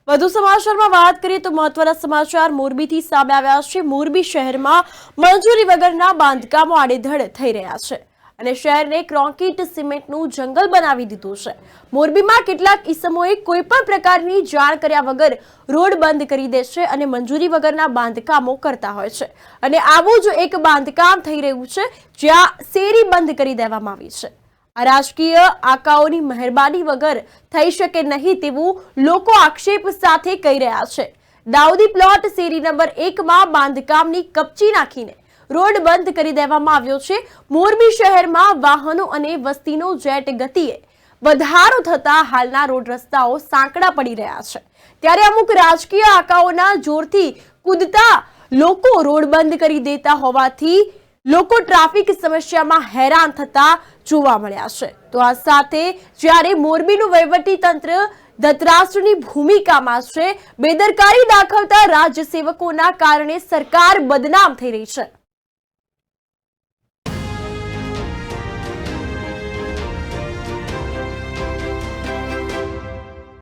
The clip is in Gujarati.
વધુ સમાચારમાં વાત કરીએ તો મહત્વના સમાચાર મોરબીથી સામે આવ્યા છે। મોરબી શહેરમાં મંજૂરી વગરના બાંધકામો આડેધડ થઈ રહ્યા છે અને શહેરને કોન્ક્રીટ સિમેન્ટનું જંગલ બનાવી દીધું છે। મોરબીમાં કેટલાક ઈસમોએ કોઈ પણ પ્રકારની જાણ કર્યા વગર રોડ બંધ કરી દે છે અને મંજૂરી વગરના બાંધકામો કરતા હોય છે અને આવું જ એક બાંધકામ થઈ રહ્યું છે જ્યાં શેરી બંધ કરી દેવામાં આવી છે। રાજકીય આકાઓની મહેરબાની વગર થઈ શકે નહીં તેવું લોકો આક્ષેપ સાથે કહી રહ્યા છે। દાઉદી પ્લોટ શેરી નંબર 1 માં બાંધકામની કપચી નાખીને રોડ બંધ કરી દેવામાં આવ્યો છે। મોરબી શહેરમાં વાહનો અને વસ્તીનો જેટ ગતિએ વધારો થતા હાલના રોડ રસ્તાઓ સાંકડા પડી રહ્યા છે, ત્યારે અમુક રાજકીય આકાઓના જોરથી કૂદતા લોકો રોડ બંધ કરી દેતા હોવાથી લોકો ટ્રાફિક સમસ્યામાં હેરાન થતા જોવા મળ્યા છે। તો આ સાથે જ્યારે મોરબીનું વહીવટી તંત્ર ધતરાષ્ટ્રની ભૂમિકામાં છે, બેદરકારી દાખવતા રાજ્ય સેવકોના કારણે સરકાર બદનામ થઈ રહી છે।